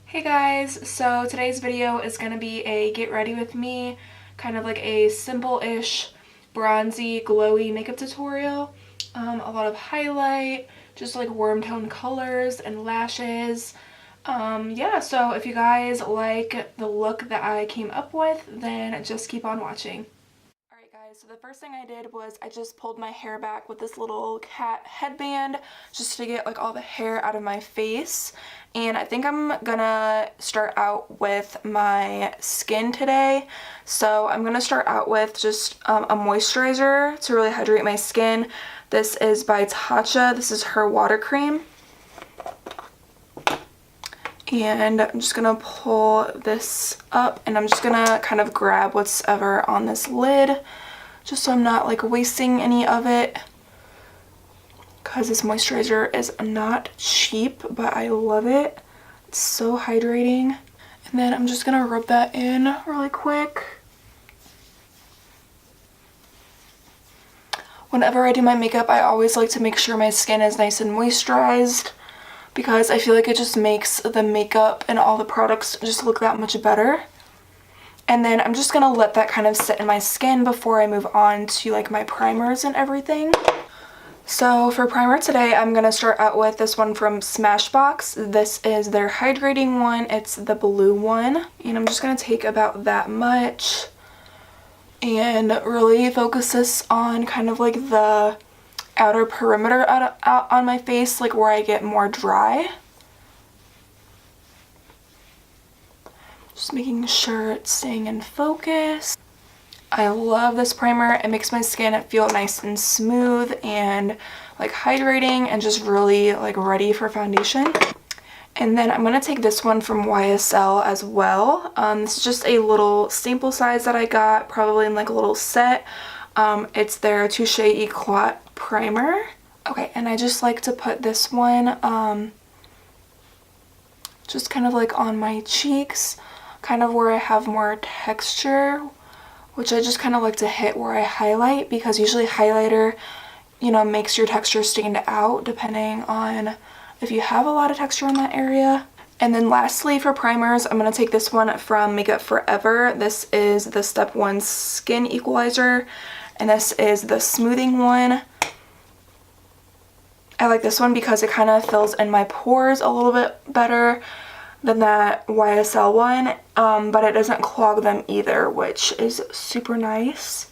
Hey guys, so today's video is going to be a get ready with me, kind of like a simple-ish bronzy glowy makeup tutorial. A lot of highlight, just like warm tone colors and lashes. Yeah, so if you guys like the look that I came up with, then just keep on watching. Alright guys, so the first thing I did was I just pulled my hair back with this little cat headband just to get like all the hair out of my face. And I think I'm gonna start out with my skin today. So I'm gonna start out with just a moisturizer to really hydrate my skin. This is by Tatcha. This is her water cream. And I'm just gonna pull this up and I'm just gonna kind of grab what's ever on this lid just so I'm not like wasting any of it, because this moisturizer is not cheap, but I love it. It's so hydrating. And then I'm just gonna rub that in really quick. Whenever I do my makeup, I always like to make sure my skin is nice and moisturized, because I feel like it just makes the makeup and all the products just look that much better. And then I'm just gonna let that kind of sit in my skin before I move on to like my primers and everything. So for primer today, I'm gonna start out with this one from Smashbox. This is their hydrating one. It's the blue one. And I'm just gonna take about that much and really focus this on kind of like the outer perimeter out on my face, like where I get more dry. Just making sure it's staying in focus. I love this primer. It makes my skin feel nice and smooth and like hydrating and just really like ready for foundation. And then I'm going to take this one from YSL as well. This is just a little sample size that I got, probably in like a little set. It's their Touche Eclat primer. Okay, and I just like to put this one just kind of like on my cheeks, kind of where I have more texture, which I just kind of like to hit where I highlight, because usually highlighter, you know, makes your texture stand out depending on if you have a lot of texture in that area. And then lastly for primers, I'm going to take this one from Makeup Forever. This is the Step 1 Skin Equalizer, and this is the smoothing one. I like this one because it kind of fills in my pores a little bit better than that YSL one, but it doesn't clog them either, which is super nice.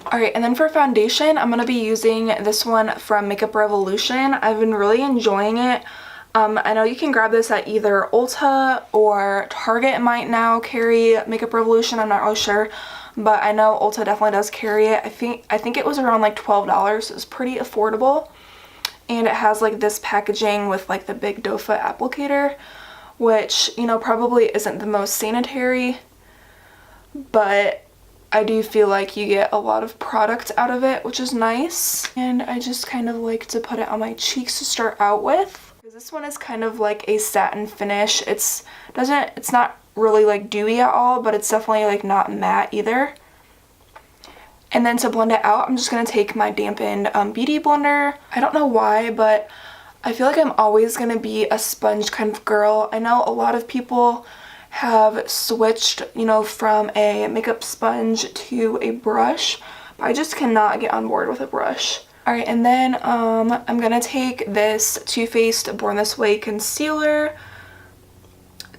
Alright, and then for foundation, I'm going to be using this one from Makeup Revolution. I've been really enjoying it. I know you can grab this at either Ulta or Target might now carry Makeup Revolution. I'm not really sure, but I know Ulta definitely does carry it. I think it was around like $12. It's pretty affordable. And it has like this packaging with like the big doe foot applicator, which, you know, probably isn't the most sanitary, but I do feel like you get a lot of product out of it, which is nice. And I just kind of like to put it on my cheeks to start out with, because this one is kind of like a satin finish. It's not really like dewy at all, but it's definitely like not matte either. And then to blend it out, I'm just going to take my dampened beauty blender. I don't know why, but I feel like I'm always going to be a sponge kind of girl. I know a lot of people have switched, you know, from a makeup sponge to a brush, but I just cannot get on board with a brush. Alright, and then I'm going to take this Too Faced Born This Way concealer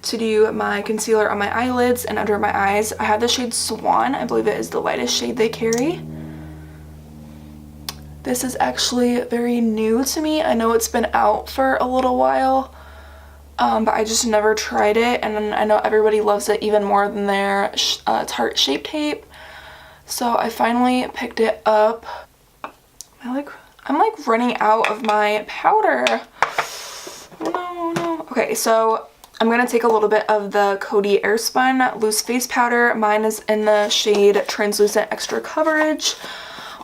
to do my concealer on my eyelids and under my eyes. I have the shade Swan. I believe it is the lightest shade they carry. This is actually very new to me. I know it's been out for a little while, but I just never tried it, and I know everybody loves it even more than their Tarte Shape Tape. So I finally picked it up. I'm like running out of my powder. No. Okay, so I'm going to take a little bit of the Coty Airspun Loose Face Powder. Mine is in the shade Translucent Extra Coverage,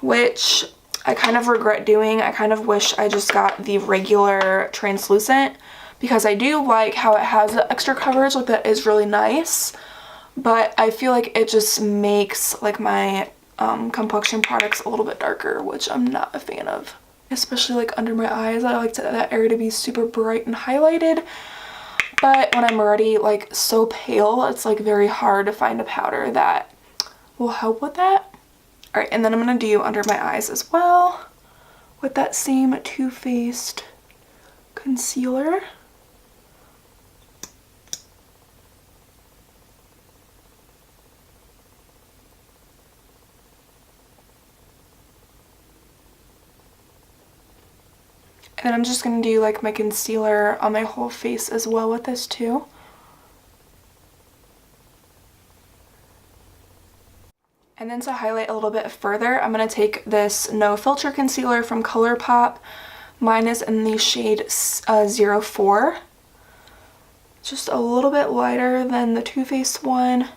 which I kind of regret doing. I kind of wish I just got the regular translucent, because I do like how it has the extra coverage. Like, that is really nice, but I feel like it just makes like my complexion products a little bit darker, which I'm not a fan of. Especially like under my eyes, I like that area to be super bright and highlighted. But when I'm already like so pale, it's like very hard to find a powder that will help with that. All right, and then I'm gonna do under my eyes as well with that same Too Faced concealer. And then I'm just going to do like my concealer on my whole face as well with this too. And then to highlight a little bit further, I'm going to take this No Filter concealer from ColourPop. Mine is in the shade 04. Just a little bit lighter than the Too Faced one.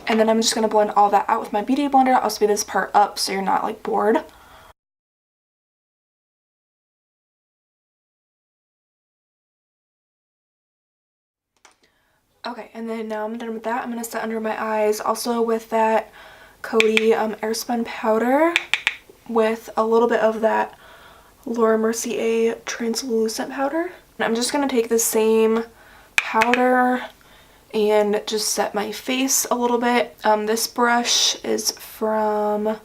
And then I'm just going to blend all that out with my Beauty Blender. I'll speed this part up so you're not like bored. Okay, and then now I'm done with that. I'm going to set under my eyes also with that Coty Airspun powder with a little bit of that Laura Mercier translucent powder. And I'm just going to take the same powder and just set my face a little bit. This brush is from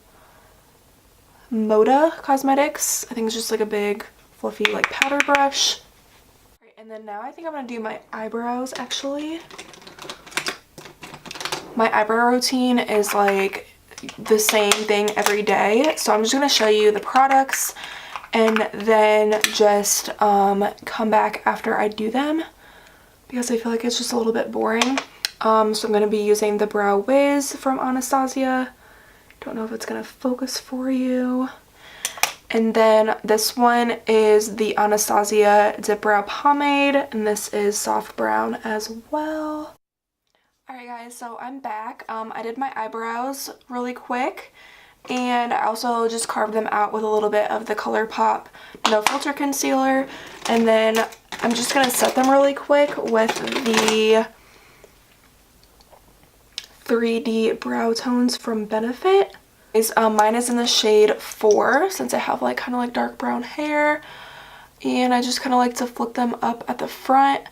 Moda Cosmetics. I think it's just like a big fluffy like powder brush. And then now I think I'm going to do my eyebrows actually. My eyebrow routine is like the same thing every day. So I'm just going to show you the products and then just come back after I do them because I feel like it's just a little bit boring. So I'm going to be using the Brow Wiz from Anastasia. Don't know if it's going to focus for you. And then this one is the Anastasia Dip Brow Pomade, and this is soft brown as well. Alright guys, so I'm back. I did my eyebrows really quick, and I also just carved them out with a little bit of the ColourPop No Filter Concealer, and then I'm just going to set them really quick with the 3D Brow Tones from Benefit. Mine is in the shade 4 since I have like kind of like dark brown hair, and I just kind of like to flick them up at the front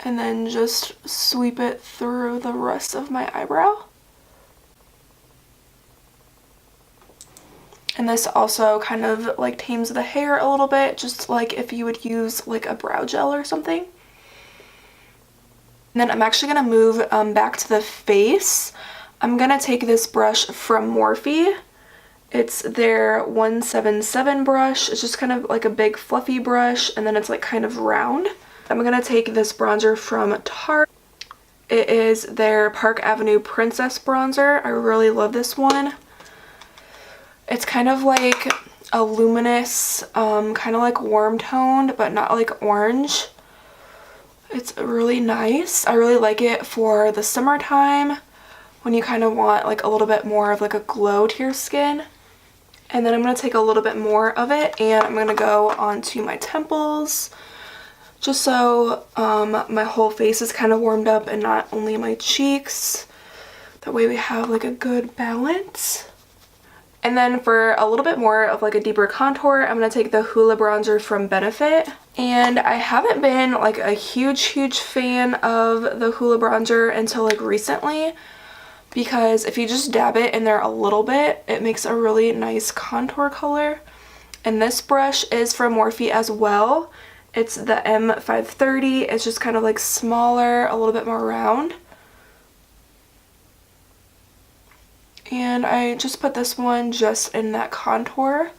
and then just sweep it through the rest of my eyebrow. And this also kind of like tames the hair a little bit, just like if you would use like a brow gel or something. And then I'm actually going to move back to the face. I'm going to take this brush from Morphe. It's their 177 brush. It's just kind of like a big fluffy brush, and then it's like kind of round. I'm going to take this bronzer from Tarte. It is their Park Avenue Princess bronzer. I really love this one. It's kind of like a luminous, kind of like warm toned, but not like orange. It's really nice. I really like it for the summertime, when you kind of want like a little bit more of like a glow to your skin. And then I'm going to take a little bit more of it and I'm going to go onto my temples just so my whole face is kind of warmed up and not only my cheeks. That way we have like a good balance. And then for a little bit more of like a deeper contour, I'm going to take the Hoola bronzer from Benefit. And I haven't been like a huge fan of the Hoola bronzer until like recently, because if you just dab it in there a little bit, it makes a really nice contour color. And this brush is from Morphe as well. It's the M530. It's just kind of like smaller, a little bit more round. And I just put this one just in that contour.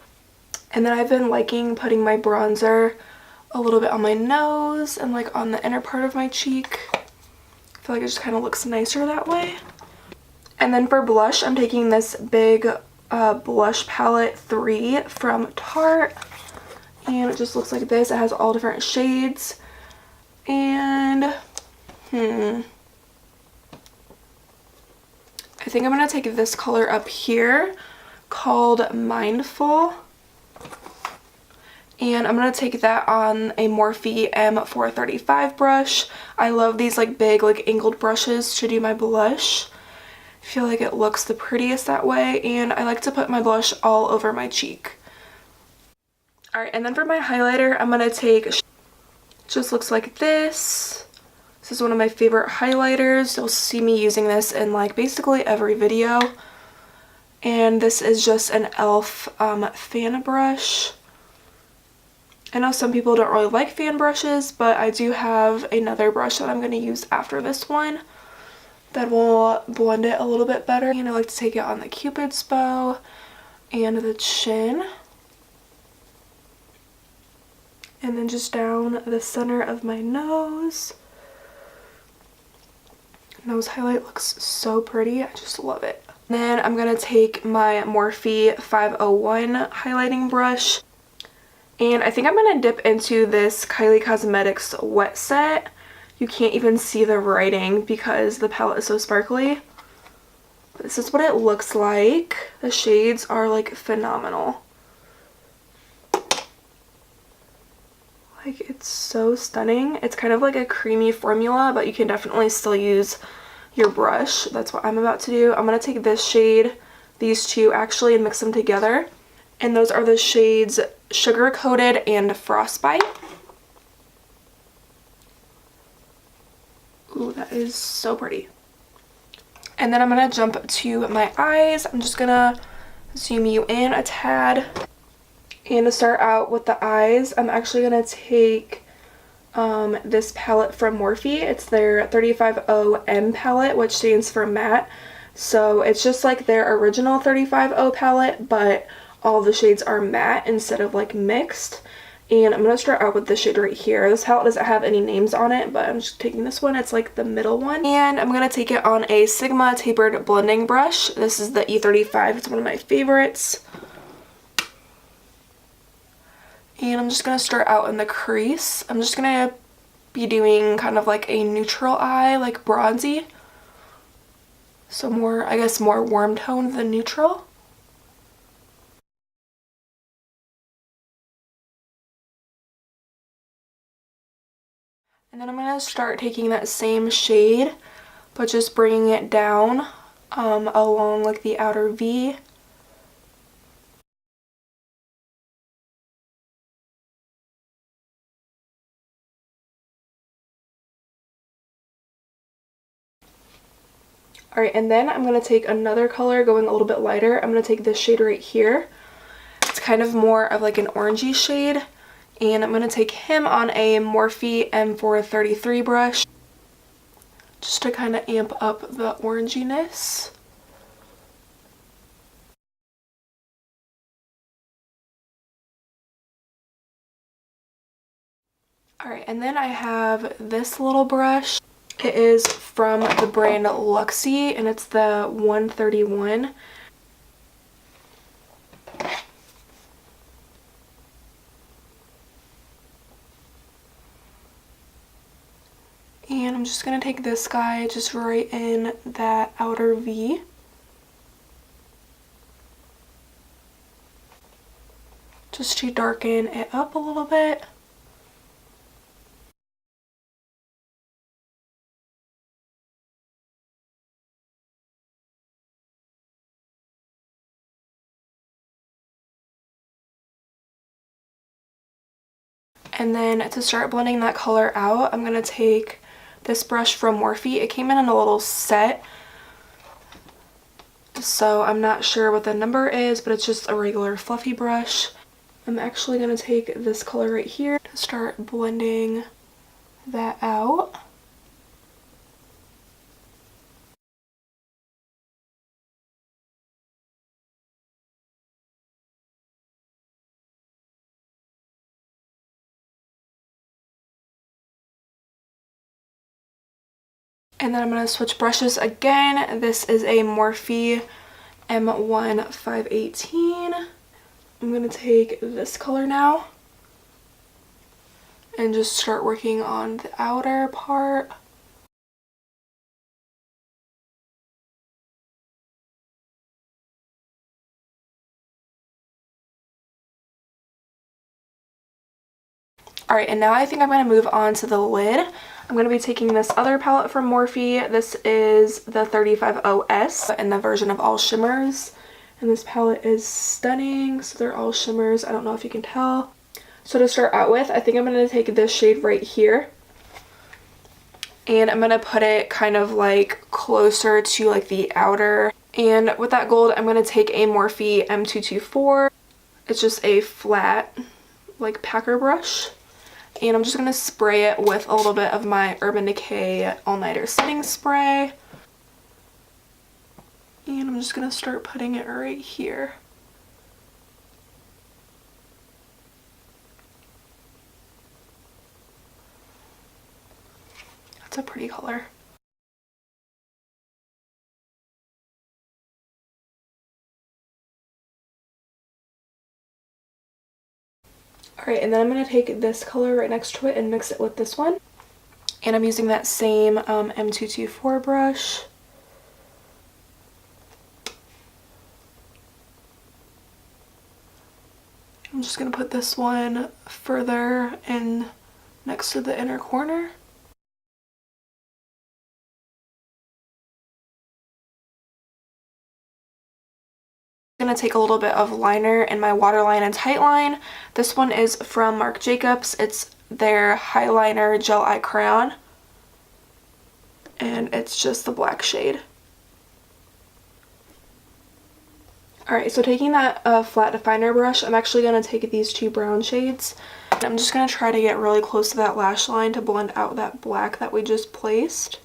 And then I've been liking putting my bronzer a little bit on my nose and like on the inner part of my cheek. I feel like it just kind of looks nicer that way. And then for blush, I'm taking this big blush palette 3 from Tarte. And it just looks like this. It has all different shades. And, I think I'm going to take this color up here called Mindful. And I'm going to take that on a Morphe M435 brush. I love these like big like angled brushes to do my blush. I feel like it looks the prettiest that way, and I like to put my blush all over my cheek. Alright, and then for my highlighter, I'm going to take, just looks like this. This is one of my favorite highlighters. You'll see me using this in like basically every video. And this is just an e.l.f. fan brush. I know some people don't really like fan brushes, but I do have another brush that I'm going to use after this one that will blend it a little bit better. And I like to take it on the Cupid's bow and the chin. And then just down the center of my nose. Nose highlight looks so pretty. I just love it. Then I'm going to take my Morphe 501 highlighting brush. And I think I'm going to dip into this Kylie Cosmetics wet set. You can't even see the writing because the palette is so sparkly. This is what it looks like. The shades are like phenomenal. Like, it's so stunning. It's kind of like a creamy formula, but you can definitely still use your brush. That's what I'm about to do. I'm going to take this shade, these two actually, and mix them together. And those are the shades Sugar Coated and Frostbite. Ooh, that is so pretty. And then I'm going to jump to my eyes. I'm just going to zoom you in a tad. And to start out with the eyes, I'm actually going to take this palette from Morphe. It's their 350M palette, which stands for matte. So it's just like their original 350 palette, but all the shades are matte instead of like mixed. And I'm going to start out with this shade right here. This palette doesn't have any names on it, but I'm just taking this one. It's like the middle one. And I'm going to take it on a Sigma tapered blending brush. This is the E35. It's one of my favorites. And I'm just going to start out in the crease. I'm just going to be doing kind of like a neutral eye, like bronzy. So more, I guess, more warm tone than neutral. And then I'm going to start taking that same shade, but just bringing it down along like the outer V. Alright, and then I'm going to take another color going a little bit lighter. I'm going to take this shade right here. It's kind of more of like an orangey shade. And I'm going to take him on a Morphe M433 brush just to kind of amp up the oranginess. Alright, and then I have this little brush. It is from the brand Luxie, and it's the 131. And I'm just going to take this guy just right in that outer V. Just to darken it up a little bit. And then to start blending that color out, I'm going to take this brush from Morphe. It came in a little set, so I'm not sure what the number is, but it's just a regular fluffy brush. I'm actually going to take this color right here to start blending that out. And then I'm going to switch brushes again. This is a Morphe M1 518. I'm going to take this color now and just start working on the outer part. Alright, and now I think I'm going to move on to the lid. I'm going to be taking this other palette from Morphe. This is the 350S in the version of all shimmers. And this palette is stunning. So they're all shimmers. I don't know if you can tell. So to start out with, I think I'm going to take this shade right here. and I'm going to put it kind of like closer to like the outer. And with that gold, I'm going to take a Morphe M224. It's just a flat like packer brush. And I'm just going to spray it with a little bit of my Urban Decay All Nighter Setting Spray. And I'm just going to start putting it right here. That's a pretty color. Alright, and then I'm going to take this color right next to it and mix it with this one. And I'm using that same M224 brush. I'm just going to put this one further in next to the inner corner. I'm going to take a little bit of liner in my Waterline and Tightline. This one is from Marc Jacobs. It's their Highliner Gel Eye Crayon. And it's just the black shade. Alright, so taking that flat definer brush, I'm actually going to take these two brown shades. And I'm just going to try to get really close to that lash line to blend out that black that we just placed.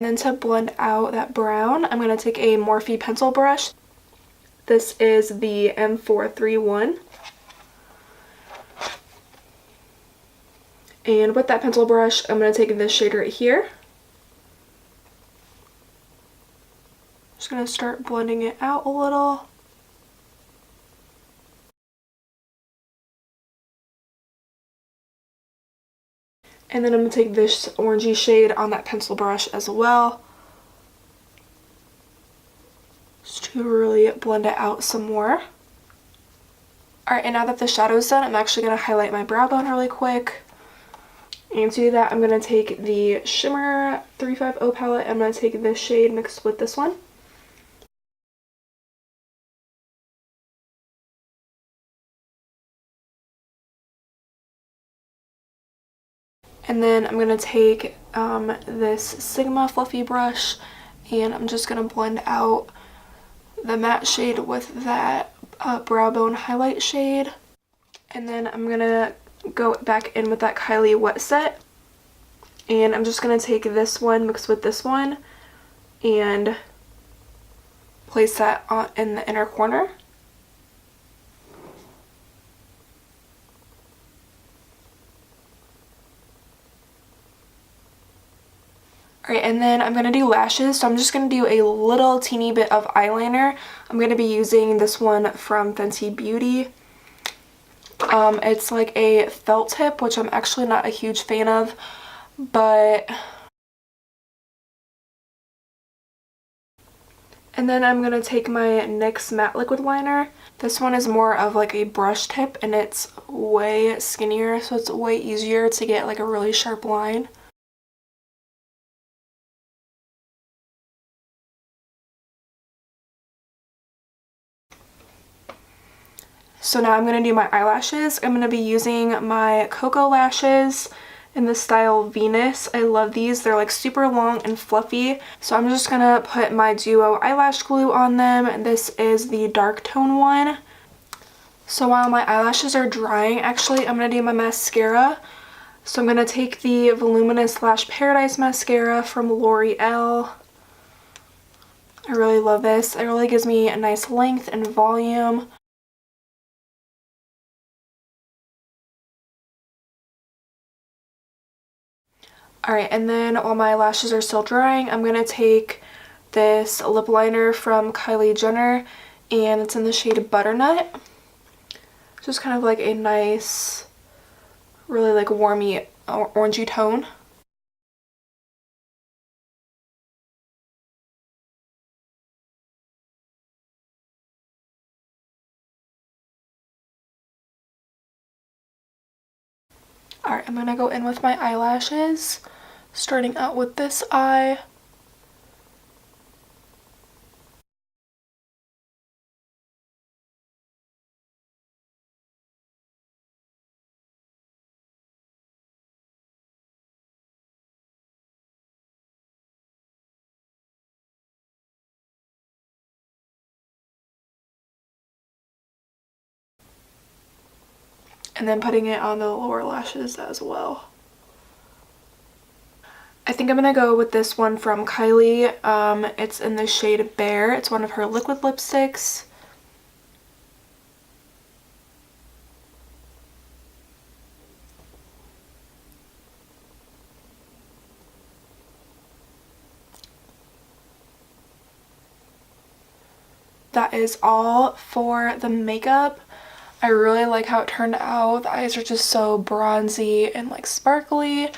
And then to blend out that brown, I'm going to take a Morphe pencil brush. This is the M431. And with that pencil brush, I'm going to take this shade right here. Just going to start blending it out a little. And then I'm going to take this orangey shade on that pencil brush as well. Just to really blend it out some more. Alright, and now that the shadow's done, I'm actually going to highlight my brow bone really quick. And to do that, I'm going to take the Shimmer 350 palette. I'm going to take this shade mixed with this one. And then I'm going to take this Sigma fluffy brush, and I'm just going to blend out the matte shade with that brow bone highlight shade. And then I'm going to go back in with that Kylie Wet Set, and I'm just going to take this one mixed with this one and place that in the inner corner. Alright, and then I'm going to do lashes, so I'm just going to do a little teeny bit of eyeliner. I'm going to be using this one from Fenty Beauty. It's like a felt tip, which I'm actually not a huge fan of, but... And then I'm going to take my NYX Matte Liquid Liner. This one is more of like a brush tip, and it's way skinnier, so it's way easier to get like a really sharp line. So now I'm going to do my eyelashes. I'm going to be using my Cocoa lashes in the style Venus. I love these. They're like super long and fluffy. So I'm just going to put my Duo eyelash glue on them. This is the dark tone one. So while my eyelashes are drying, actually, I'm going to do my mascara. So I'm going to take the Voluminous Lash Paradise mascara from L'Oreal. I really love this. It really gives me a nice length and volume. Alright, and then while my lashes are still drying, I'm going to take this lip liner from Kylie Jenner, and it's in the shade Butternut. Just kind of like a nice, really like warmy orangey tone. Alright, I'm going to go in with my eyelashes, starting out with this eye. and then putting it on the lower lashes as well. I think I'm gonna go with this one from Kylie. It's in the shade Bear. It's one of her liquid lipsticks. That is all for the makeup. I really like how it turned out. The eyes are just so bronzy and like sparkly.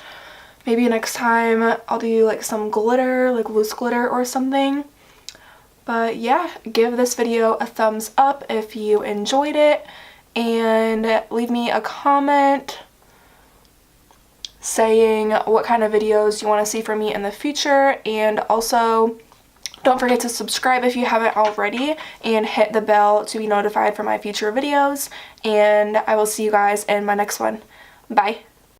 Maybe next time I'll do like some glitter, like loose glitter or something. But yeah, give this video a thumbs up if you enjoyed it, and leave me a comment saying what kind of videos you want to see from me in the future. And also, don't forget to subscribe if you haven't already, and hit the bell to be notified for my future videos. And I will see you guys in my next one. Bye.